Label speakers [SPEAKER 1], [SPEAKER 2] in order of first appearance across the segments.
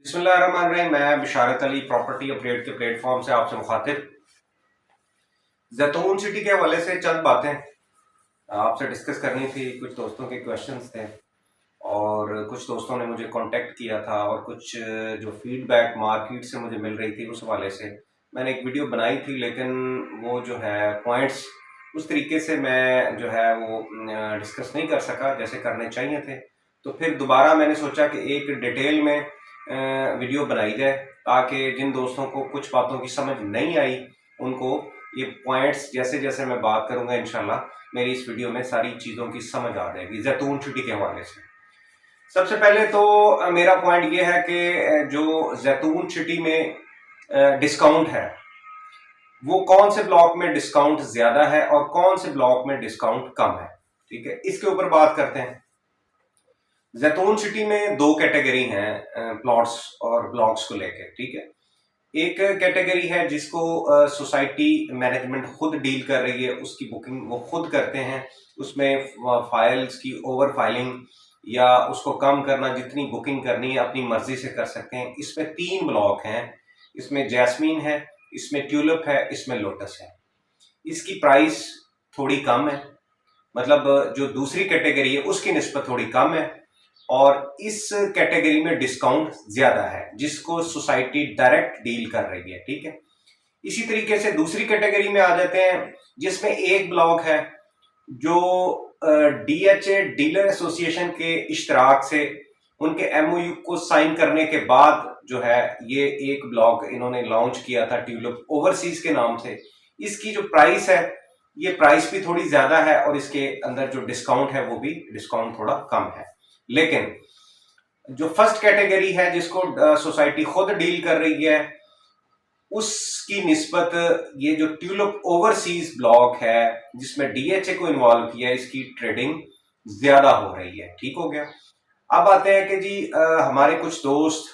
[SPEAKER 1] बिस्मिल्लाहिर्रहमानिर्रहीम। मैं बिशारत Ali property update के प्लेटफॉर्म से आपसे मुखातिब। जैतून सिटी के हवाले से चंद बातें आपसे डिस्कस करनी थी। कुछ दोस्तों के क्वेश्चंस थे और कुछ दोस्तों ने मुझे कांटेक्ट किया था और कुछ जो फीडबैक मार्केट से मुझे मिल रही थी उस हवाले से मैंने एक वीडियो बनाई थी, लेकिन वो जो है पॉइंट्स उस तरीके से मैं जो है वो डिस्कस नहीं कर सका जैसे करने चाहिए थे। तो फिर दोबारा मैंने सोचा कि एक डिटेल में वीडियो बनाई जाए ताकि जिन दोस्तों को कुछ बातों की समझ नहीं आई उनको ये पॉइंट्स जैसे जैसे मैं बात करूंगा इंशाल्लाह मेरी इस वीडियो में सारी चीज़ों की समझ आ जाएगी जैतून सिटी के हवाले से। सबसे पहले तो मेरा पॉइंट ये है कि जो जैतून सिटी में डिस्काउंट है वो कौन से ब्लॉक में डिस्काउंट ज्यादा है और कौन से ब्लॉक में डिस्काउंट कम है। ठीक है, इसके ऊपर बात करते हैं। जैतून सिटी में दो कैटेगरी हैं प्लॉट्स और ब्लॉक्स को लेकर। ठीक है, एक कैटेगरी है जिसको सोसाइटी मैनेजमेंट खुद डील कर रही है, उसकी बुकिंग वो खुद करते हैं। उसमें फाइल्स की ओवर फाइलिंग या उसको कम करना, जितनी बुकिंग करनी है अपनी मर्जी से कर सकते हैं। इसमें तीन ब्लॉक हैं, इसमें जैस्मीन है, इसमें ट्यूलिप है, इसमें लोटस है। इसकी प्राइस थोड़ी कम है, मतलब जो दूसरी कैटेगरी है उसकी निस्बत थोड़ी कम है और इस कैटेगरी में डिस्काउंट ज्यादा है जिसको सोसाइटी डायरेक्ट डील कर रही है। ठीक है, इसी तरीके से दूसरी कैटेगरी में आ जाते हैं जिसमें एक ब्लॉक है जो डीएचए डीलर एसोसिएशन के इश्तराक से उनके एमओयू को साइन करने के बाद जो है ये एक ब्लॉक इन्होंने लॉन्च किया था ट्यूलिप ओवरसीज के नाम से। इसकी जो प्राइस है ये प्राइस भी थोड़ी ज्यादा है और इसके अंदर जो डिस्काउंट है वो भी डिस्काउंट थोड़ा कम है। लेकिन जो फर्स्ट कैटेगरी है जिसको सोसाइटी खुद डील कर रही है उसकी निस्बत ये जो ट्यूलिप ओवरसीज ब्लॉक है जिसमें डीएचए को इन्वॉल्व किया है इसकी ट्रेडिंग ज्यादा हो रही है। ठीक हो गया। अब आते हैं कि जी हमारे कुछ दोस्त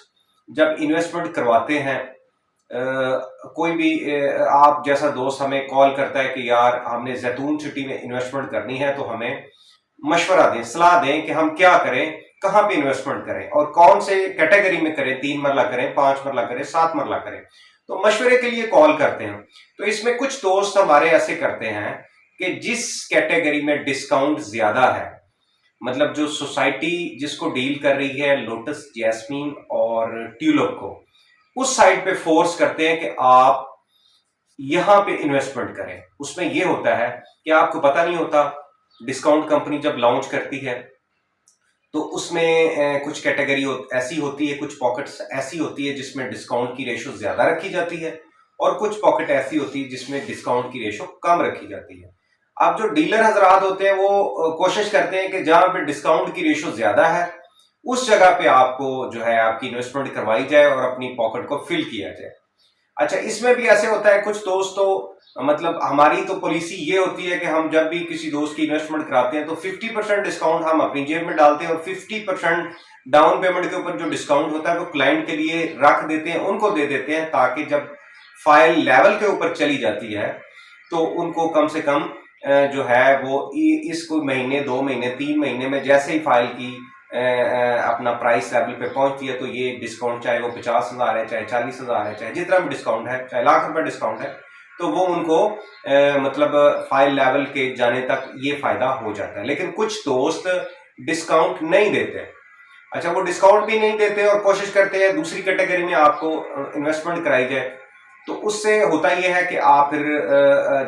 [SPEAKER 1] जब इन्वेस्टमेंट करवाते हैं, कोई भी आप जैसा दोस्त हमें कॉल करता है कि यार हमने जैतून सिटी में इन्वेस्टमेंट करनी है तो हमें मशवरा दें, सलाह दें कि हम क्या करें, कहां पे इन्वेस्टमेंट करें और कौन से कैटेगरी में करें, 3 मरला करें, 5 मरला करें, 7 मरला करें। तो मशवरे के लिए कॉल करते हैं। तो इसमें कुछ दोस्त हमारे ऐसे करते हैं कि जिस कैटेगरी में डिस्काउंट ज्यादा है, मतलब जो सोसाइटी जिसको डील कर रही है लोटस, जैस्मीन और ट्यूलिप को, उस साइड पे फोर्स करते हैं कि आप यहां पे इन्वेस्टमेंट करें। उसमें यह होता है कि आपको पता नहीं होता, डिस्काउंट कंपनी जब लॉन्च करती है तो उसमें कुछ कैटेगरी ऐसी होती है, कुछ पॉकेट्स ऐसी होती है जिसमें डिस्काउंट की रेशो ज्यादा रखी जाती है और कुछ पॉकेट ऐसी होती है जिसमें डिस्काउंट की रेशो कम रखी जाती है। अब जो डीलर हजरात होते हैं वो कोशिश करते हैं कि जहां पे डिस्काउंट की रेशो ज्यादा है उस जगह पे आपको जो है आपकी इन्वेस्टमेंट करवाई जाए और अपनी पॉकेट को फिल किया जाए। अच्छा, इसमें भी ऐसे होता है कुछ दोस्त तो मतलब हमारी तो पॉलिसी ये होती है कि हम जब भी किसी दोस्त की इन्वेस्टमेंट कराते हैं तो 50% डिस्काउंट हम अपनी जेब में डालते हैं और 50% डाउन पेमेंट के ऊपर जो डिस्काउंट होता है वो क्लाइंट के लिए रख देते हैं, उनको दे देते हैं ताकि जब फाइल लेवल के ऊपर चली जाती है तो उनको कम से कम जो है वो इस कोई महीने, 2 महीने, 3 महीने में जैसे ही फाइल की अपना प्राइस लेवल पे पहुंचती है तो ये डिस्काउंट, चाहे वो 50,000 है, चाहे 40,000 है, चाहे जितना भी डिस्काउंट है, चाहे लाख रुपए डिस्काउंट है, तो वो उनको मतलब फाइल लेवल के जाने तक ये फायदा हो जाता है। लेकिन कुछ दोस्त डिस्काउंट नहीं देते। अच्छा, वो डिस्काउंट भी नहीं देते और कोशिश करते हैं दूसरी कैटेगरी में आपको इन्वेस्टमेंट कराई जाए। तो उससे होता यह है कि आप फिर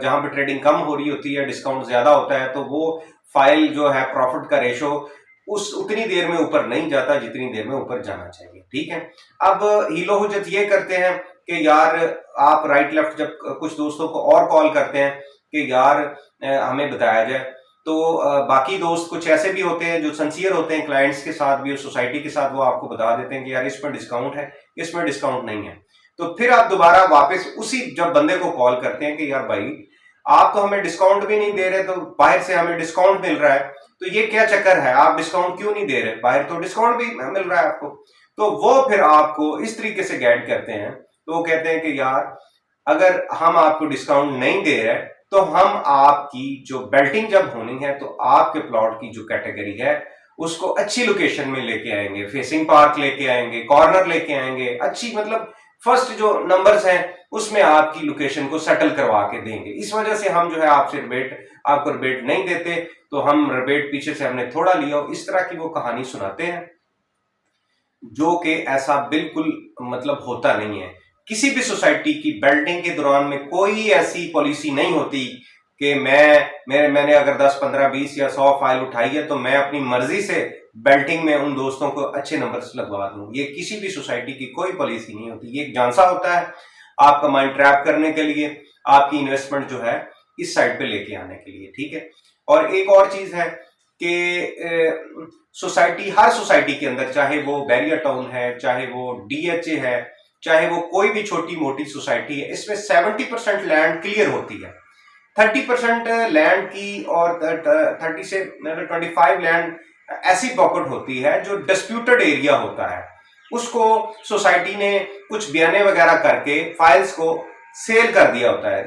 [SPEAKER 1] जहां पे ट्रेडिंग कम हो रही होती है, डिस्काउंट ज्यादा होता है, तो वो फाइल जो है प्रॉफिट का रेशो उस उतनी देर में ऊपर नहीं जाता जितनी देर में ऊपर जाना चाहिए। ठीक है, अब हीलो हुज्जत ये करते हैं कि यार आप राइट लेफ्ट जब कुछ दोस्तों को और कॉल करते हैं कि यार हमें बताया जाए, तो बाकी दोस्त कुछ ऐसे भी होते हैं जो सिंसियर होते हैं क्लाइंट्स के साथ भी और सोसाइटी के साथ, वो आपको बता देते हैं कि यार इसमें डिस्काउंट है, इसमें डिस्काउंट नहीं है। तो फिर आप दोबारा वापस उसी जब बंदे को कॉल करते हैं कि यार भाई आप तो हमें डिस्काउंट भी नहीं दे रहे, तो बाहर से हमें डिस्काउंट मिल रहा है, तो ये क्या चक्कर है, आप डिस्काउंट क्यों नहीं दे रहे, बाहर तो डिस्काउंट भी मिल रहा है आपको। तो वो फिर आपको इस तरीके से गाइड करते हैं। तो वो कहते हैं कि यार अगर हम आपको डिस्काउंट नहीं दे रहे तो हम आपकी जो बेल्टिंग जब होनी है तो आपके प्लॉट की जो कैटेगरी है उसको अच्छी लोकेशन में लेके आएंगे, फेसिंग पार्क लेके आएंगे, कॉर्नर लेके आएंगे, अच्छी मतलब फर्स्ट जो नंबर्स हैं उसमें आपकी लोकेशन को सेटल करवा के देंगे। इस वजह से हम जो है आपसे आपको रिबेट नहीं देते, तो हम रिबेट पीछे से हमने थोड़ा लिया, इस तरह की वो कहानी सुनाते हैं जो कि ऐसा बिल्कुल मतलब होता नहीं है। किसी भी सोसाइटी की बिल्डिंग के दौरान में कोई ऐसी पॉलिसी नहीं होती कि मैंने अगर 10, 15, 20 या 100 फाइल उठाई है तो मैं अपनी मर्जी से बेल्टिंग में उन दोस्तों को अच्छे नंबर लगवा दूं। ये किसी भी सोसाइटी की कोई पॉलिसी नहीं होती। ये एक झांसा होता है आपका माइंड ट्रैप करने के लिए, आपकी इन्वेस्टमेंट जो है इस साइड पे लेके आने के लिए, ठीक है। और एक और चीज है कि सोसाइटी, हर सोसाइटी के अंदर, चाहे वो बैरियर टाउन है, चाहे वो डीएचए है, चाहे वो कोई भी छोटी मोटी सोसाइटी है, इसमें 70% लैंड क्लियर होती है। 30% लैंड की और 30 से 25 लैंड ऐसी पॉकेट होती है जो डिस्प्यूटेड एरिया होता है, उसको सोसाइटी ने कुछ बयाने वगैरह करके फाइल्स को सेल कर दिया होता है।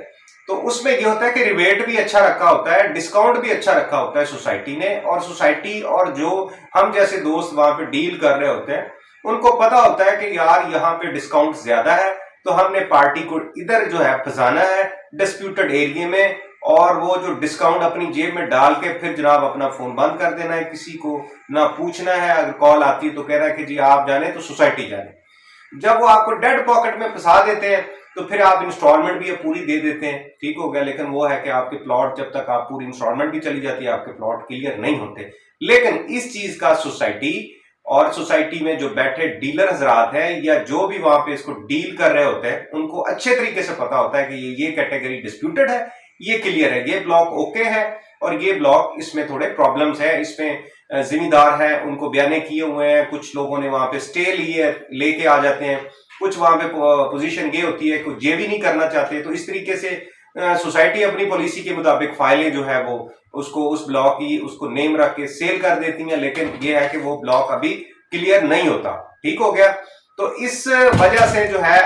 [SPEAKER 1] तो उसमें यह होता है कि रिबेट भी अच्छा रखा होता है, डिस्काउंट भी अच्छा रखा होता है सोसाइटी ने, और सोसाइटी और जो हम जैसे दोस्त वहां पे डील कर रहे होते हैं उनको पता होता है कि यार यहाँ पे डिस्काउंट ज्यादा है, तो हमने पार्टी को इधर जो है फंसाना है डिस्प्यूटेड एरिया में, और वो जो डिस्काउंट अपनी जेब में डाल के फिर जनाब अपना फोन बंद कर देना है, किसी को ना पूछना है। अगर कॉल आती है तो कह रहा है कि जी आप जाने तो सोसाइटी जाने। जब वो आपको डेड पॉकेट में फंसा देते हैं तो फिर आप इंस्टॉलमेंट भी पूरी दे देते हैं, ठीक हो गया। लेकिन वो है कि आपके प्लॉट, जब तक आप पूरी इंस्टॉलमेंट भी चली जाती है, आपके प्लॉट क्लियर नहीं होते। लेकिन इस चीज का सोसाइटी और सोसाइटी में जो बैठे डीलर हजरात हैं या जो भी वहां पे इसको डील कर रहे होते हैं उनको अच्छे तरीके से पता होता है कि ये कैटेगरी डिस्प्यूटेड है, ये क्लियर है, ये ब्लॉक ओके है, और ये ब्लॉक इसमें थोड़े प्रॉब्लम्स है, इसमें जिम्मेदार है, उनको बयाने किए हुए हैं, कुछ लोगों ने वहां पे स्टे ली है, लेके आ जाते हैं, कुछ वहां पे पोजीशन ये होती है, कुछ ये भी नहीं करना चाहते। तो इस तरीके से सोसाइटी अपनी पॉलिसी के मुताबिक फाइलें जो है वो उसको उस ब्लॉक की उसको नेम रख के सेल कर देती हैं, लेकिन ये है कि वो ब्लॉक अभी क्लियर नहीं होता, ठीक हो गया। तो इस वजह से जो है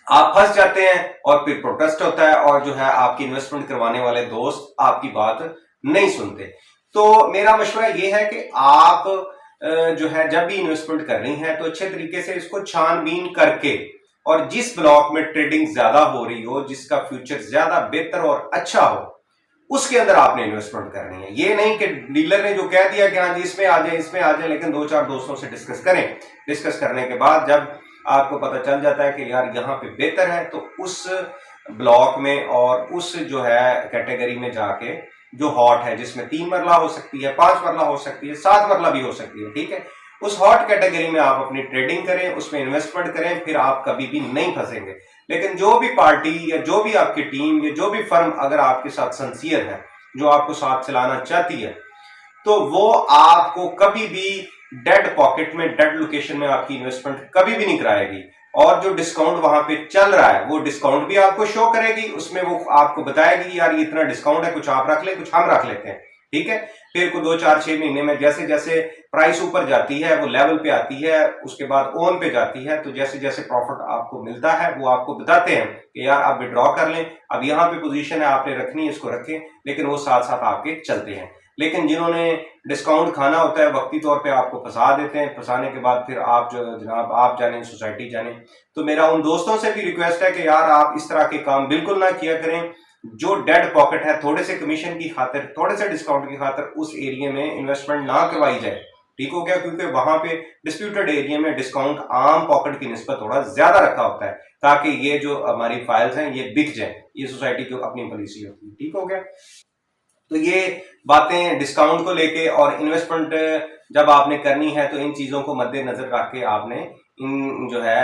[SPEAKER 1] आप फंस जाते हैं और फिर प्रोटेस्ट होता है, और जो है आपकी इन्वेस्टमेंट करवाने वाले दोस्त आपकी बात नहीं सुनते। तो मेरा मशवरा ये है कि आप जो है जब भी इन्वेस्टमेंट करनी है तो अच्छे तरीके से इसको छानबीन करके, और जिस ब्लॉक में ट्रेडिंग ज्यादा हो रही हो, जिसका फ्यूचर ज्यादा बेहतर और अच्छा हो, उसके अंदर आपने इन्वेस्टमेंट करनी है। ये नहीं कि डीलर ने जो कह दिया कि हाँ जी इसमें आ जाए, इसमें आ जाए, लेकिन 2-4 दोस्तों से डिस्कस करें। डिस्कस करने के बाद जब आपको पता चल जाता है कि यार यहाँ पे बेहतर है, तो उस ब्लॉक में और उस जो है कैटेगरी में जाके जो हॉट है, जिसमें 3 मरला हो सकती है, 5 मरला हो सकती है, 7 मरला भी हो सकती है, ठीक है, उस हॉट कैटेगरी में आप अपनी ट्रेडिंग करें, उसमें इन्वेस्टमेंट करें, फिर आप कभी भी नहीं फंसेंगे। लेकिन जो भी पार्टी या जो भी आपकी टीम या जो भी फर्म अगर आपके साथ सिंसियर है, जो आपको साथ चलाना चाहती है, तो वो आपको कभी भी डेड पॉकेट में, डेड लोकेशन में आपकी इन्वेस्टमेंट कभी भी नहीं कराएगी। और जो डिस्काउंट वहां पे चल रहा है वो डिस्काउंट भी आपको शो करेगी, उसमें वो आपको बताएगी यार ये इतना डिस्काउंट है, कुछ आप रख ले, कुछ हम रख लेते हैं, ठीक है। फिर को 2-4-6 महीने में जैसे जैसे प्राइस ऊपर जाती है, वो लेवल पे आती है, उसके बाद ओन पे जाती है, तो जैसे जैसे प्रॉफिट आपको मिलता है वो आपको बताते हैं कि यार आप विड्रॉ कर लें, अब यहाँ पे पोजीशन है आपने रखनी है, इसको रखें। लेकिन वो साथ साथ आपके चलते हैं। लेकिन जिन्होंने डिस्काउंट खाना होता है वक्ती तौर पे आपको फंसा देते हैं, फंसाने के बाद फिर आप जो जनाब आप जाने, सोसाइटी जाने। तो मेरा उन दोस्तों से भी रिक्वेस्ट है कि यार आप इस तरह के काम बिल्कुल ना किया करें। जो डेड पॉकेट है, थोड़े से कमीशन की खातिर, थोड़े से डिस्काउंट की खातिर उस एरिया में इन्वेस्टमेंट ना करवाई जाए, ठीक हो गया। क्योंकि वहां पे डिस्प्यूटेड एरिया में डिस्काउंट आम पॉकेट की निस्बत थोड़ा ज्यादा रखा होता है, ताकि ये जो हमारी फाइल्स हैं ये बिक जाए। ये सोसाइटी की अपनी पॉलिसी होती है, ठीक हो गया। तो ये बातें डिस्काउंट को लेके और इन्वेस्टमेंट जब आपने करनी है तो इन चीजों को मद्देनजर रख के आपने इन जो है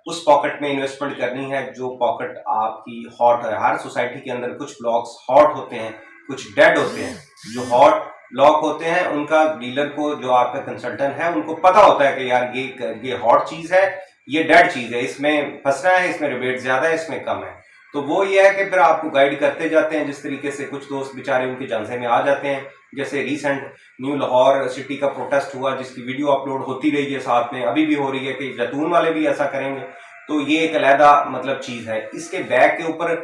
[SPEAKER 1] उस पॉकेट में इन्वेस्टमेंट करनी है जो पॉकेट आपकी हॉट है। हर सोसाइटी के अंदर कुछ ब्लॉक्स हॉट होते हैं, कुछ डेड होते हैं। जो हॉट ब्लॉक होते हैं उनका डीलर को, जो आपका कंसल्टेंट है, उनको पता होता है कि यार ये हॉट चीज है, ये डेड चीज है, इसमें फंसना है, इसमें रिबेट ज्यादा है, इसमें कम है। तो वो ये है कि फिर आपको गाइड करते जाते हैं। जिस तरीके से कुछ दोस्त बेचारे उनके झांसे में आ जाते हैं, जैसे रिसेंट न्यू लाहौर सिटी का प्रोटेस्ट हुआ जिसकी वीडियो अपलोड होती रही है, साथ में अभी भी हो रही है कि जैतून वाले भी ऐसा करेंगे। तो ये एक अलहदा मतलब चीज है। इसके बैक के ऊपर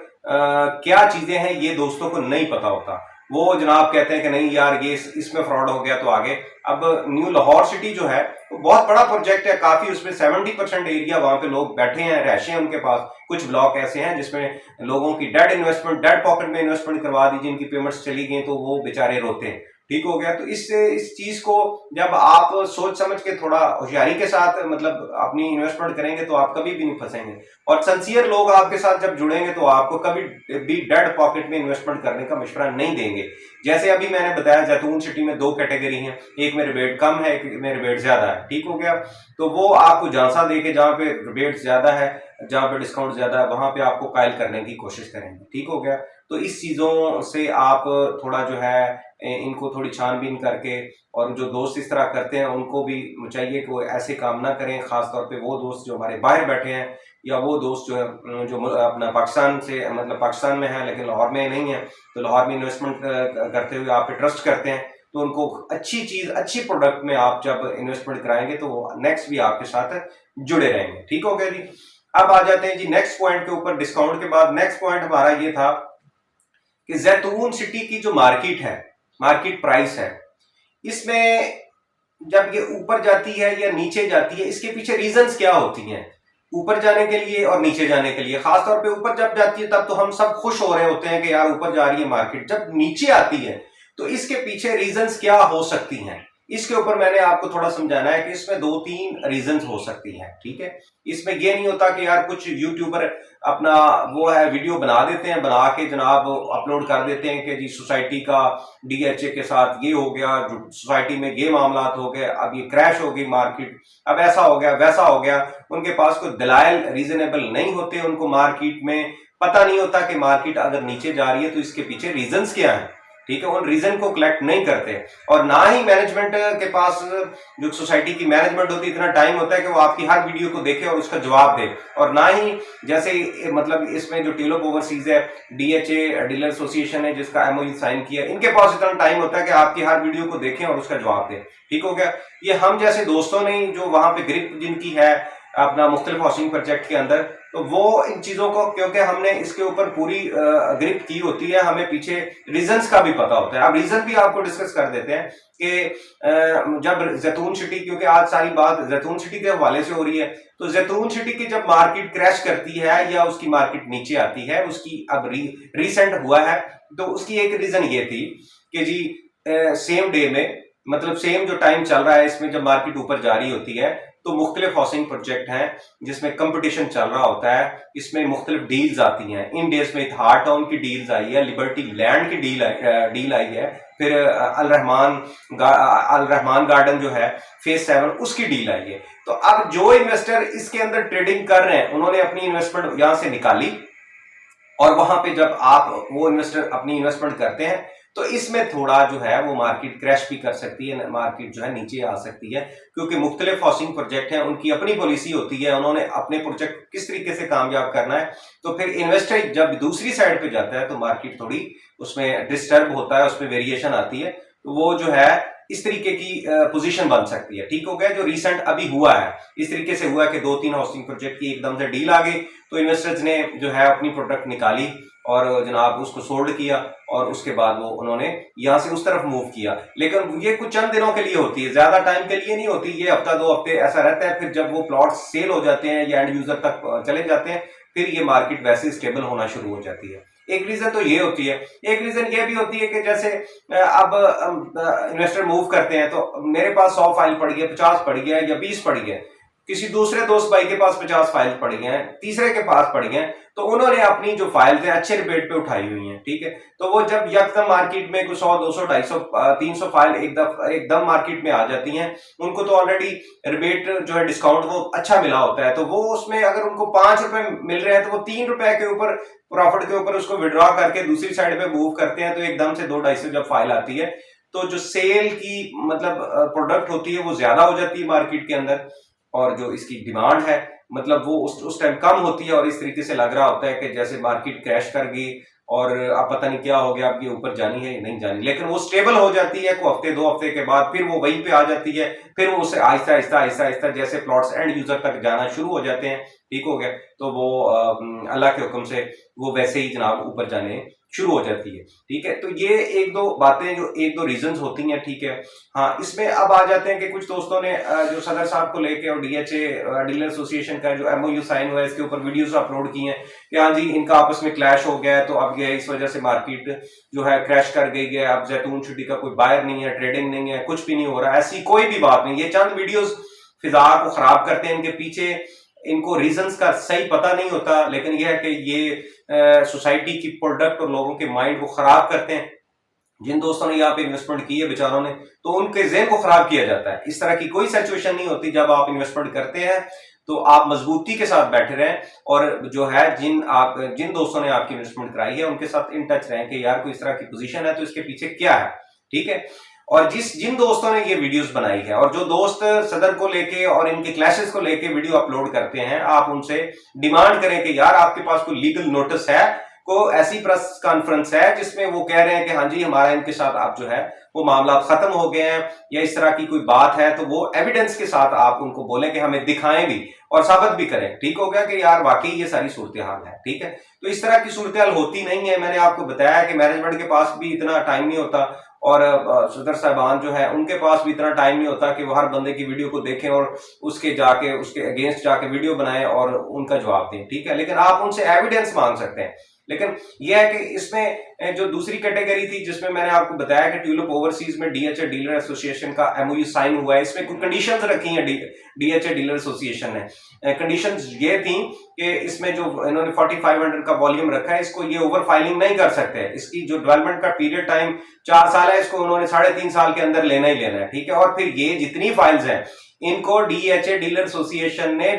[SPEAKER 1] क्या चीजें हैं ये दोस्तों को नहीं पता होता। वो जनाब कहते हैं कि नहीं यार ये इसमें फ्रॉड हो गया तो आगे। अब न्यू लाहौर सिटी जो है वो बहुत बड़ा प्रोजेक्ट है, काफी उसमें 70% एरिया वहां पे लोग बैठे हैं, रैशे हैं उनके पास। कुछ ब्लॉक ऐसे हैं जिसमें लोगों की डेड इन्वेस्टमेंट, डेड पॉकेट में इन्वेस्टमेंट करवा दी, जिनकी पेमेंट्स चली गई तो वो बेचारे रोते हैं। ठीक हो गया। तो इस चीज को जब आप सोच समझ के थोड़ा होशियारी के साथ मतलब अपनी इन्वेस्टमेंट करेंगे तो आप कभी भी नहीं फंसेंगे। और सिंसियर लोग आपके साथ जब जुड़ेंगे तो आपको कभी भी डेड पॉकेट में इन्वेस्टमेंट करने का मशवरा नहीं देंगे। जैसे अभी मैंने बताया जैतून सिटी में 2 कैटेगरी हैं, एक में रिबेट कम है, एक में रिबेट ज्यादा है। ठीक हो गया। तो वो आपको झांसा देके जहां पे रिबेट ज्यादा है, जहां पे डिस्काउंट ज्यादा है, वहां पे आपको कायल करने की कोशिश करेंगे। ठीक हो गया। तो इस चीजों से आप थोड़ा जो है इनको थोड़ी छानबीन करके, और जो दोस्त इस तरह करते हैं उनको भी चाहिए कि वो ऐसे काम ना करें। खासतौर पे वो दोस्त जो हमारे बाहर बैठे हैं, या वो दोस्त जो है जो अपना पाकिस्तान से मतलब पाकिस्तान में है लेकिन लाहौर में नहीं है, तो लाहौर में इन्वेस्टमेंट करते हुए आप पे ट्रस्ट करते हैं, तो उनको अच्छी चीज, अच्छी प्रोडक्ट में आप जब इन्वेस्टमेंट कराएंगे तो वो नेक्स्ट भी आपके साथ जुड़े रहेंगे। ठीक हो गया जी। अब आ जाते हैं जी नेक्स्ट पॉइंट के ऊपर। डिस्काउंट के बाद नेक्स्ट पॉइंट हमारा ये था कि जैतून सिटी की जो मार्केट है, मार्केट प्राइस है, इसमें जब ये ऊपर जाती है या नीचे जाती है, इसके पीछे रीजंस क्या होती हैं ऊपर जाने के लिए और नीचे जाने के लिए। खासतौर पे ऊपर जब जाती है तब तो हम सब खुश हो रहे होते हैं कि यार ऊपर जा रही है मार्केट। जब नीचे आती है तो इसके पीछे रीजंस क्या हो सकती हैं, इसके ऊपर मैंने आपको थोड़ा समझाना है कि इसमें 2-3 रीजंस हो सकती हैं। ठीक है। इसमें ये नहीं होता कि यार कुछ यूट्यूबर अपना वो है वीडियो बना देते हैं, बना के जनाब अपलोड कर देते हैं कि जी सोसाइटी का डीएचए के साथ ये हो गया, सोसाइटी में ये मामला हो गए, अब ये क्रैश हो गई मार्केट, अब ऐसा हो गया वैसा हो गया। उनके पास कोई दलाइल रीजनेबल नहीं होते, उनको मार्केट में पता नहीं होता कि मार्केट अगर नीचे जा रही है तो इसके पीछे रीजंस क्या है। ठीक है। उन रीजन को कलेक्ट नहीं करते, और ना ही मैनेजमेंट के पास, जो सोसाइटी की मैनेजमेंट होती है, इतना टाइम होता है कि वो आपकी हर वीडियो को देखे और उसका जवाब दे। और ना ही जैसे मतलब इसमें जो टीलोप ओवरसीज है, डीएचए डीलर एसोसिएशन है जिसका एमओयू साइन किया, इनके पास इतना टाइम होता है कि आपकी हर वीडियो को देखें और उसका जवाब दें। ठीक हो गया। ये हम जैसे दोस्तों ने जो वहां पे ग्रिप जिनकी है अपना मुख्तलिफ हाउसिंग प्रोजेक्ट के अंदर, तो वो इन चीजों को, क्योंकि हमने इसके ऊपर पूरी ग्रिप की होती है, हमें पीछे रीजंस का भी पता होता है। अब रीजन भी आपको डिस्कस कर देते हैं कि जब जैतून सिटी, क्योंकि आज सारी बात जैतून सिटी के हवाले से हो रही है, तो जैतून सिटी की जब मार्केट क्रैश करती है या उसकी मार्केट नीचे आती है, उसकी अब रिसेंट हुआ है, तो उसकी एक रीजन ये थी कि जी सेम डे में, मतलब सेम जो टाइम चल रहा है इसमें, जब मार्केट ऊपर जा रही होती है तो मुख्तलिफ हाउसिंग प्रोजेक्ट हैं जिसमें कंपटीशन चल रहा होता है, इसमें मुख्तलिफ डील्स आती हैं। इन डेज में इत्तेहाद टाउन की डील्स आई है, लिबर्टी लैंड की डील आई है, फिर अल रहमान गार्डन जो है फेज 7 उसकी डील आई है। तो अब जो इन्वेस्टर इसके अंदर ट्रेडिंग कर रहे हैं उन्होंने अपनी इन्वेस्टमेंट यहां से निकाली, और वहां पे जब आप वो इन्वेस्टर अपनी इन्वेस्टमेंट करते हैं तो इसमें थोड़ा जो है वो मार्केट क्रैश भी कर सकती है, मार्केट जो है नीचे आ सकती है, क्योंकि मुख्तलिफ हाउसिंग प्रोजेक्ट हैं, उनकी अपनी पॉलिसी होती है, उन्होंने अपने प्रोजेक्ट किस तरीके से कामयाब करना है। तो फिर इन्वेस्टर जब दूसरी साइड पे जाता है तो मार्केट थोड़ी उसमें डिस्टर्ब होता है, उसमें वेरिएशन आती है, तो वो जो है इस तरीके की पोजीशन बन सकती है। ठीक हो गया। जो रिसेंट अभी हुआ है इस तरीके से हुआ कि 2-3 हाउसिंग प्रोजेक्ट की एकदम से डील आ गई, तो इन्वेस्टर्स ने जो है अपनी प्रोडक्ट निकाली और जनाब उसको सोल्ड किया, और उसके बाद वो उन्होंने यहां से उस तरफ मूव किया। लेकिन ये कुछ चंद दिनों के लिए होती है, ज्यादा टाइम के लिए नहीं होती, ये हफ्ता 2 हफ्ते ऐसा रहता है। फिर जब वो प्लॉट सेल हो जाते हैं या एंड यूजर तक चले जाते हैं, फिर ये मार्केट वैसे स्टेबल होना शुरू हो जाती है। एक रीजन तो ये होती है। एक रीजन ये भी होती है कि जैसे अब इन्वेस्टर मूव करते हैं, तो मेरे पास 100 फाइल पड़ी है, 50 पड़ी है या 20 पड़ी है, किसी दूसरे दोस्त भाई के पास 50 फाइल पड़ी हैं, तीसरे के पास पड़ी हैं, तो उन्होंने अपनी जो फाइल थे अच्छे रिबेट पे उठाई हुई हैं। ठीक है। तो वो जब यकदम मार्केट में कुछ 100, 200, 250, 300 फाइल एकदम मार्केट में आ जाती हैं, उनको तो ऑलरेडी रिबेट जो है डिस्काउंट वो अच्छा मिला होता है, तो वो उसमें अगर उनको 5 रुपए मिल रहे हैं तो वो 3 रुपए के ऊपर प्रॉफिट के ऊपर उसको विड्रॉ करके दूसरी साइड पे मूव करते हैं। तो एकदम से 200-250 जब फाइल आती है तो जो सेल की मतलब प्रोडक्ट होती है वो ज्यादा हो जाती है मार्केट के अंदर, और जो इसकी डिमांड है मतलब वो उस टाइम कम होती है, और इस तरीके से लग रहा होता है कि जैसे मार्केट क्रैश कर गई और अब पता नहीं क्या हो गया, अब ये ऊपर जानी है या नहीं जानी। लेकिन वो स्टेबल हो जाती है, को हफ्ते 2 हफ्ते के बाद फिर वो वहीं पे आ जाती है, फिर वो उसे आहिस्ता आहिस्ता आहिस्ता आहिस्ता जैसे प्लॉट्स एंड यूजर तक जाना शुरू हो जाते हैं। ठीक हो गया। तो वो अल्लाह के हुक्म से वो वैसे ही जनाब ऊपर जाने शुरू हो जाती है। ठीक है, तो ये एक दो बातें जो एक दो रीजंस होती हैं। ठीक है, हाँ, इसमें अब आ जाते हैं कि कुछ दोस्तों ने जो सदर साहब को लेके और डीएचए डीलर एसोसिएशन का जो एमओयू साइन हुआ है इसके ऊपर वीडियोस अपलोड की हैं कि हाँ जी इनका आपस में क्लैश हो गया है, तो अब ये इस वजह से मार्केट जो है क्रैश कर गई है, अब जैतून छुट्टी का कोई बायर नहीं है, ट्रेडिंग नहीं है, कुछ भी नहीं हो रहा, ऐसी कोई भी बात नहीं। ये चंद वीडियोस फिजा को खराब करते हैं, इनके पीछे इनको रीजंस का सही पता नहीं होता, लेकिन यह है कि ये सोसाइटी की प्रोडक्ट और लोगों के माइंड को खराब करते हैं। जिन दोस्तों ने यहाँ पे इन्वेस्टमेंट की है बेचारों ने, तो उनके ज़हन को खराब किया जाता है। इस तरह की कोई सिचुएशन नहीं होती। जब आप इन्वेस्टमेंट करते हैं तो आप मजबूती के साथ बैठे रहें और जो है जिन दोस्तों ने आपकी इन्वेस्टमेंट कराई है उनके साथ इन टच रहें कि यार कोई इस तरह की पोजीशन है तो इसके पीछे क्या है। ठीक है, और जिन दोस्तों ने ये वीडियोस बनाई है और जो दोस्त सदर को लेके और इनके क्लैशेस को लेके वीडियो अपलोड करते हैं, आप उनसे डिमांड करें कि यार आपके पास कोई लीगल नोटिस है, को ऐसी प्रेस कॉन्फ्रेंस है जिसमें वो कह रहे हैं कि हाँ जी हमारा इनके साथ आप जो है वो मामला खत्म हो गए हैं, या इस तरह की कोई बात है, तो वो एविडेंस के साथ आप उनको बोलें कि हमें दिखाएं भी और साबित भी करें। ठीक हो गया कि यार वाकई ये सारी सूरत हाल है। ठीक है, तो इस तरह की सूरत हाल होती नहीं है। मैंने आपको बताया कि मैनेजमेंट के पास भी इतना टाइम नहीं होता और सदर साहबान जो है उनके पास भी इतना टाइम नहीं होता कि वो हर बंदे की वीडियो को देखें और उसके अगेंस्ट जाके वीडियो बनाएं और उनका जवाब दें। ठीक है, लेकिन आप उनसे एविडेंस मांग सकते हैं। लेकिन यह है कि इसमें जो दूसरी कैटेगरी थी जिसमें मैंने आपको बताया कि ट्यूलिप ओवरसीज में डीएचए डीलर एसोसिएशन का एमओयू साइन हुआ है, इसमें कुछ कंडीशंस रखी हैं डीएचए डीलर एसोसिएशन ने। कंडीशंस ये थी कि इसमें जो इन्होंने 4500 का वॉल्यूम रखा है, इसको ये ओवर फाइलिंग नहीं कर सकते। इसकी जो डेवलपमेंट का पीरियड टाइम 4 साल है, इसको उन्होंने 3.5 साल के अंदर लेना ही लेना है। ठीक है, और फिर ये जितनी फाइल्स हैं इनको डीएचए डीलर एसोसिएशन ने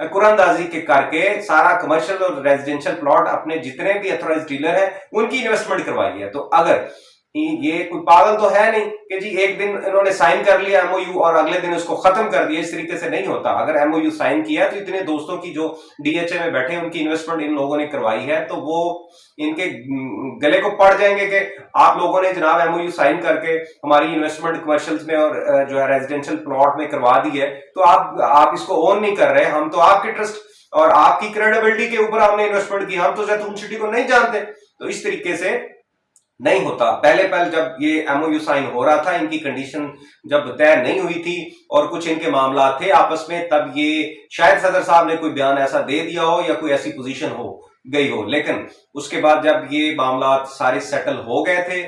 [SPEAKER 1] कुरानदाजी के करके सारा कमर्शियल और रेजिडेंशियल प्लॉट अपने जितने भी अथॉराइज्ड डीलर हैं उनकी इन्वेस्टमेंट करवाई है। तो अगर ये कोई पागल तो है नहीं कि जी एक दिन इन्होंने साइन कर लिया एमओयू और अगले दिन उसको खत्म कर दिया, इस तरीके से नहीं होता। अगर एमओयू साइन किया तो इतने दोस्तों की जो डीएचए में बैठे उनकी इन्वेस्टमेंट इन लोगों ने करवाई है, तो वो इनके गले को पड़ जाएंगे कि आप लोगों ने जनाब एमओयू साइन करके हमारी इन्वेस्टमेंट कमर्शियल्स में और जो है रेजिडेंशियल प्लॉट में करवा दी है, तो आप इसको ओन नहीं कर रहे। हम तो आपके ट्रस्ट और आपकी क्रेडिबिलिटी के ऊपर हमने इन्वेस्टमेंट की, हम तो जैतून सिटी को नहीं जानते। तो इस तरीके से नहीं होता। पहले जब ये एमओयू साइन हो रहा था, इनकी कंडीशन जब तय नहीं हुई थी और कुछ इनके मामला थे आपस में, तब ये शायद सदर साहब ने कोई बयान ऐसा दे दिया हो या कोई ऐसी पोजीशन हो गई हो। लेकिन उसके बाद जब ये मामला सारे सेटल हो गए थे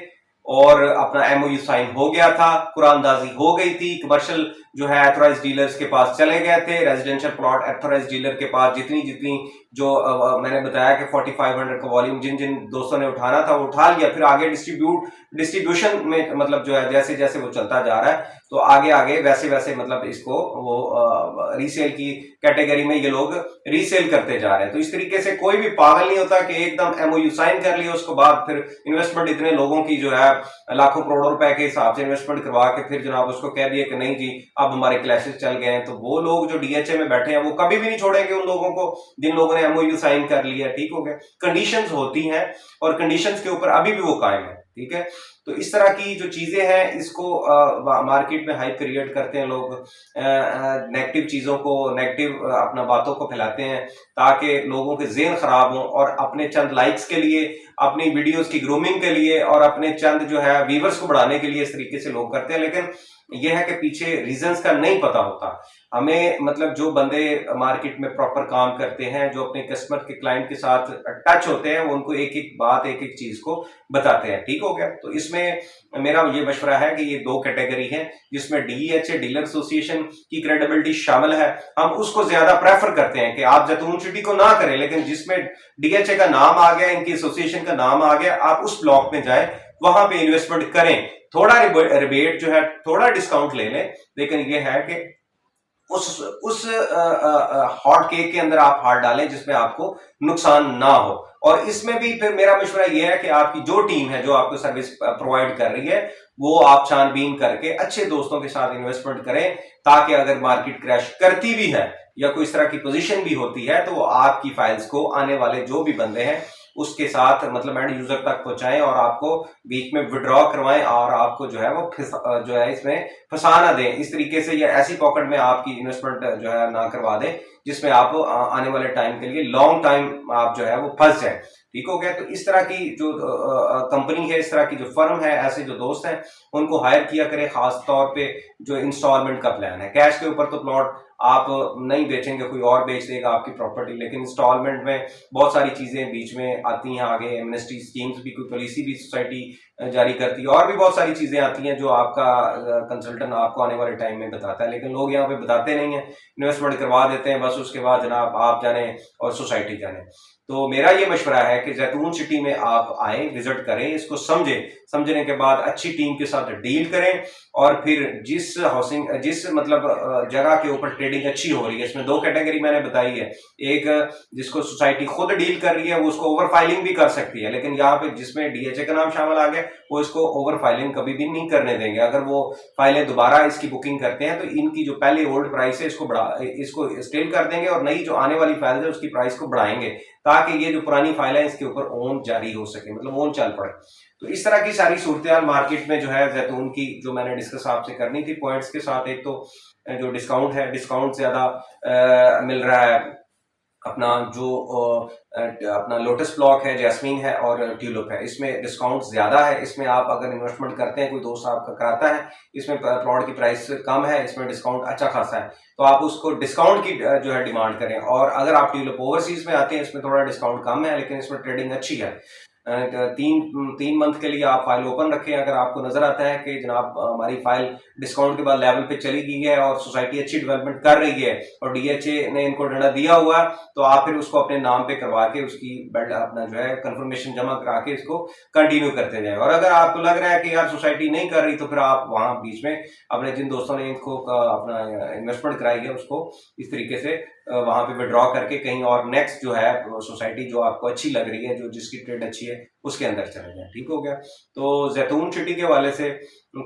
[SPEAKER 1] और अपना एमओयू साइन हो गया था, कुरानदाजी हो गई थी, कमर्शियल जो है अथॉराइज्ड डीलर्स के पास चले गए थे, रेजिडेंशियल प्लॉट अथॉराइज्ड डीलर के पास जितनी जो मैंने बताया कि 4500 का वॉल्यूम जिन जिन दोस्तों ने उठाना था वो उठा लिया। फिर आगे डिस्ट्रीब्यूशन में मतलब जो है जैसे जैसे वो चलता जा रहा है, तो आगे वैसे वैसे मतलब इसको वो रीसेल की कैटेगरी में ये लोग रीसेल करते जा रहे हैं। तो इस तरीके से कोई भी पागल नहीं होता कि एकदम एमओयू साइन कर लिया उसके बाद फिर इन्वेस्टमेंट इतने लोगों की जो है लाखों करोड़ों रुपए के हिसाब से इन्वेस्टमेंट करवा के फिर जनाब उसको कह दिया कि नहीं जी अब हमारे क्लैशेस चल गए हैं। तो वो लोग जो डीएचए में बैठे हैं वो कभी भी नहीं छोड़ेंगे उन लोगों को जिन लोगों ने एमओयू साइन कर लिया। ठीक हो गया, कंडीशंस होती हैं और कंडीशंस के ऊपर अभी भी वो कायम है। ठीक है, तो इस तरह की जो चीजें हैं इसको मार्केट में हाइप क्रिएट करते हैं लोग, नेगेटिव चीजों को, नेगेटिव अपना बातों को फैलाते हैं ताकि लोगों के ज़हन खराब हों और अपने चंद लाइक्स के लिए, अपनी वीडियोस की ग्रूमिंग के लिए और अपने चंद जो है व्यूवर्स को बढ़ाने के लिए इस तरीके से लोग करते हैं। लेकिन यह है कि पीछे रीजंस का नहीं पता होता हमें। मतलब जो बंदे मार्केट में प्रॉपर काम करते हैं, जो अपने कस्टमर के क्लाइंट के साथ टच होते हैं, वो उनको एक एक बात एक एक चीज को बताते हैं। ठीक हो गया, तो इसमें मेरा ये मशवरा है कि ये 2 कैटेगरी है जिसमें डीएचए डीलर एसोसिएशन की क्रेडिबिलिटी शामिल है। हम उसको ज्यादा प्रेफर करते हैं कि आप जैतून सिटी को ना करें, लेकिन जिसमें डीएचए का नाम आ गया, इनकी एसोसिएशन का नाम आ गया, आप उस ब्लॉक में जाए, वहां पे इन्वेस्टमेंट करें, थोड़ा रिबेट जो है, थोड़ा डिस्काउंट ले लें। लेकिन यह है कि उस हॉट केक के अंदर आप हाथ डालें जिसमें आपको नुकसान ना हो। और इसमें भी फिर मेरा मशवरा यह है कि आपकी जो टीम है जो आपको सर्विस प्रोवाइड कर रही है, वो आप छानबीन करके अच्छे दोस्तों के साथ इन्वेस्टमेंट करें, ताकि अगर मार्केट क्रैश करती भी है या कोई इस तरह की पोजीशन भी होती है, तो वो आपकी फाइल्स को आने वाले जो भी बंदे हैं उसके साथ मतलब एंड यूजर तक पहुंचाएं और आपको बीच में विड्रॉ करवाएं और आपको जो है वो जो है इसमें फंसा ना दें इस तरीके से, या ऐसी पॉकेट में आपकी इन्वेस्टमेंट जो है ना करवा दें जिसमें आप आने वाले टाइम के लिए लॉन्ग टाइम आप जो है वो फंस जाए। ठीक हो गया। तो इस तरह की जो कंपनी है, इस तरह की जो फर्म है, ऐसे जो दोस्त हैं उनको हायर किया करें, खास तौर पे जो इंस्टॉलमेंट का प्लान है। कैश के ऊपर तो प्लॉट आप नहीं बेचेंगे, कोई और बेच देगा आपकी प्रॉपर्टी, लेकिन इंस्टॉलमेंट में बहुत सारी चीजें बीच में आती हैं आगे, एमनेस्टी स्कीम्स भी, कोई पॉलिसी भी सोसाइटी जारी करती है, और भी बहुत सारी चीजें आती हैं जो आपका कंसल्टेंट आपको आने वाले टाइम में बताता है, लेकिन लोग यहाँ पे बताते नहीं है, इन्वेस्टमेंट करवा देते हैं बस, उसके बाद जनाब आप जाने और सोसाइटी जाने। तो मेरा ये मशवरा है कि जैतून सिटी में आप आए, विजिट करें, इसको समझें, समझने के बाद अच्छी टीम के साथ डील करें, और फिर जिस मतलब जगह के ऊपर ट्रेडिंग अच्छी हो रही है, इसमें दो कैटेगरी मैंने बताई है, एक जिसको सोसाइटी खुद डील कर रही है वो उसको ओवर फाइलिंग भी कर सकती है, लेकिन यहाँ पे जिसमें डीएचए का नाम शामिल आ गया वो इसको ओवर फाइलिंग कभी भी नहीं करने देंगे। अगर वो फाइलें दोबारा इसकी बुकिंग करते हैं तो इनकी जो पहले ओल्ड प्राइस है इसको स्टेल कर देंगे, और नई जो आने वाली फाइल है उसकी प्राइस को बढ़ाएंगे, ताकि ये जो पुरानी फाइल है इसके ऊपर ओन जारी हो सके, मतलब ओन चल पड़े। तो इस तरह की सारी सूरत मार्केट में जो है जैतून की, जो मैंने डिस्कस आपसे करनी थी पॉइंट्स के साथ, एक तो जो डिस्काउंट है, डिस्काउंट ज्यादा मिल रहा है, अपना जो अपना लोटस ब्लॉक है, जैस्मीन है और ट्यूलिप है, इसमें डिस्काउंट ज्यादा है। इसमें आप अगर इन्वेस्टमेंट करते हैं, कोई दोस्त आपका कराता है, इसमें प्लॉट की प्राइस कम है, इसमें डिस्काउंट अच्छा खासा है, तो आप उसको डिस्काउंट की जो है डिमांड करें। और अगर आप ट्यूलिप ओवरसीज में आते हैं, इसमें थोड़ा डिस्काउंट कम है, लेकिन इसमें ट्रेडिंग अच्छी है। तीन मंथ के लिए आप फाइल ओपन रखें। अगर आपको नजर आता है कि जनाब हमारी फाइल डिस्काउंट के बाद लेवल पे चली गई है और सोसाइटी अच्छी डेवलपमेंट कर रही है और डीएचए ने इनको डंडा दिया हुआ, तो आप फिर उसको अपने नाम पे करवा के उसकी अपना जो है कंफर्मेशन जमा करा के इसको कंटिन्यू करते जाए। और अगर आपको लग रहा है कि यार सोसाइटी नहीं कर रही, तो फिर आप वहां बीच में अपने जिन दोस्तों ने इनको अपना इन्वेस्टमेंट कराई है उसको इस तरीके से वहां पे विड्रॉ करके कहीं और नेक्स्ट जो है सोसाइटी जो आपको अच्छी लग रही है, जो जिसकी ट्रेड अच्छी है, उसके अंदर चले जाए। ठीक हो गया। तो जैतून सिटी के हवाले से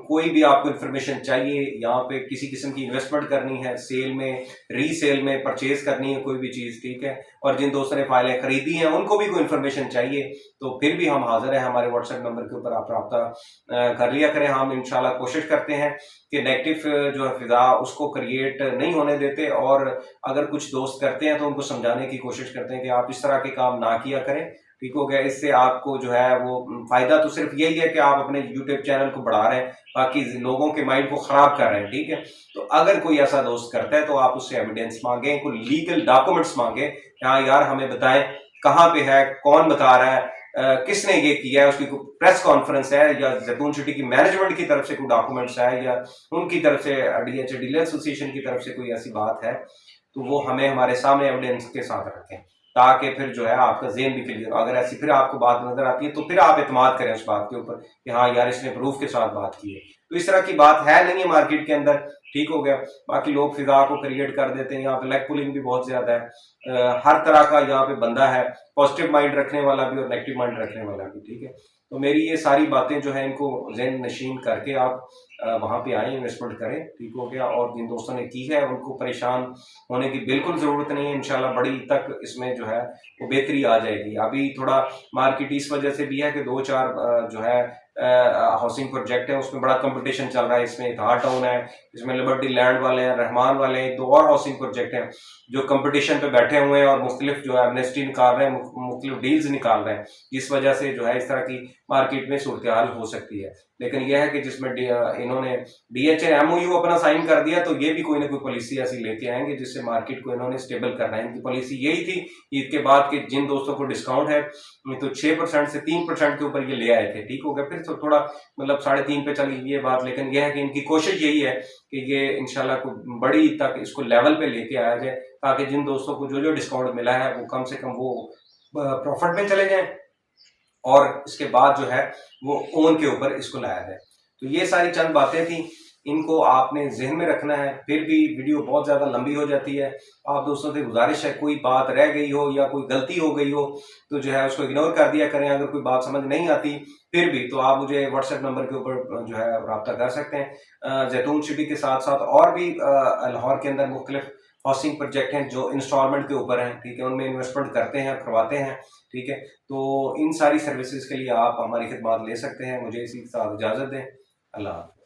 [SPEAKER 1] कोई भी आपको इन्फॉर्मेशन चाहिए, यहाँ पे किसी किस्म की इन्वेस्टमेंट करनी है, सेल में, रीसेल में, परचेज करनी है कोई भी चीज, ठीक है, और जिन दोस्तों ने फाइलें खरीदी हैं उनको भी कोई इन्फॉर्मेशन चाहिए, तो फिर भी हम हाजिर हैं। हमारे व्हाट्सएप नंबर के ऊपर आप रब्ता कर लिया करें। हम इंशाल्लाह कोशिश करते हैं कि नेगेटिव जो है फिजा उसको क्रिएट नहीं होने देते, और अगर कुछ दोस्त करते हैं तो उनको समझाने की कोशिश करते हैं कि आप इस तरह के काम ना किया करें। ठीक हो गया। इससे आपको जो है वो फायदा तो सिर्फ यही है कि आप अपने यूट्यूब चैनल को बढ़ा रहे हैं, बाकी लोगों के माइंड को खराब कर रहे हैं। ठीक है। तो अगर कोई ऐसा दोस्त करता है तो आप उससे एविडेंस मांगे, कोई लीगल डॉक्यूमेंट्स मांगे, हाँ यार हमें बताएं कहाँ पे है, कौन बता रहा है, किसने ये किया है, उसकी कोई प्रेस कॉन्फ्रेंस है या जैतून सिटी की मैनेजमेंट की तरफ से कोई डॉक्यूमेंट्स है या उनकी तरफ से डीएचए डीलर एसोसिएशन की तरफ से कोई ऐसी बात है, तो वो हमें हमारे सामने एविडेंस के साथ रखें, ताकि फिर जो है आपका ज़हन भी क्लियर हो। अगर ऐसी फिर आपको बात नजर आती है तो फिर आप एतमाद करें उस बात के ऊपर कि हाँ यार इसने प्रूफ के साथ बात की है। तो इस तरह की बात है नहीं है मार्केट के अंदर। ठीक हो गया। बाकी लोग फिजा को क्रिएट कर देते हैं, यहाँ पे लेग पुलिंग भी बहुत ज्यादा है, हर तरह का यहाँ पे बंदा है, पॉजिटिव माइंड रखने वाला भी और नेगेटिव माइंड रखने वाला भी। ठीक है। तो मेरी ये सारी बातें जो है इनको ज़हन नशीन करके आप वहां पे आए, इन्वेस्टमेंट करें। ठीक हो गया। और जिन दोस्तों ने की है उनको परेशान होने की बिल्कुल जरूरत नहीं है। इंशाल्लाह बड़ी तक इसमें जो है वो बेहतरी आ जाएगी। अभी थोड़ा मार्केट इस वजह से भी है कि दो चार जो है हाउसिंग प्रोजेक्ट है उसमें बड़ा कंपटीशन चल रहा है। इसमें थार टाउन है, इसमें लिबर्टी लैंड वाले हैं, रहमान वाले हैं, दो और हाउसिंग प्रोजेक्ट हैं जो कंपटीशन पे बैठे हुए हैं और मुख्तलिफ जो है एमनेस्टी निकाल रहे हैं, मुख्तलिफ डील्स निकाल रहे हैं, जिस वजह से जो है इस तरह की मार्केट में सूरत हाल हो सकती है। लेकिन यह है कि जिसमें इन्होंने डीएचए एमओयू अपना साइन कर दिया, तो ये भी कोई ना कोई पॉलिसी ऐसी लेके आएंगे जिससे मार्केट को इन्होंने स्टेबल करना है। इनकी पॉलिसी यही थी ईद के बाद के जिन दोस्तों को डिस्काउंट है तो 6% से 3% के ऊपर ये ले आए थे। ठीक हो गया। फिर तो थोड़ा मतलब 3.5 पे चली ये बात, लेकिन यह है कि इनकी कोशिश यही है कि ये इंशाल्लाह को बड़ी तक इसको लेवल पे लेके आया जाए, ताकि जिन दोस्तों को जो जो डिस्काउंट मिला है वो कम से कम वो प्रॉफिट में चले जाए और इसके बाद जो है वो ओन के ऊपर इसको लाया जाए। तो ये सारी चंद बातें थी, इनको आपने जहन में रखना है। फिर भी वीडियो बहुत ज़्यादा लंबी हो जाती है। आप दोस्तों से गुजारिश है कोई बात रह गई हो या कोई गलती हो गई हो तो जो है उसको इग्नोर कर दिया करें। अगर कोई बात समझ नहीं आती फिर भी तो आप मुझे व्हाट्सएप नंबर के ऊपर जो है रब्ता कर सकते हैं। जैतून सिटी के साथ साथ और भी लाहौर के अंदर मुख्तलिफ हाउसिंग प्रोजेक्ट हैं जो इंस्टॉलमेंट के ऊपर हैं, ठीक है, उनमें इन्वेस्टमेंट करते हैं, करवाते हैं, ठीक है। तो इन सारी सर्विसेज के लिए आप हमारी खिदमत ले सकते हैं। मुझे इसी के साथ इजाज़त दें। अल्लाह हाफ़िज़।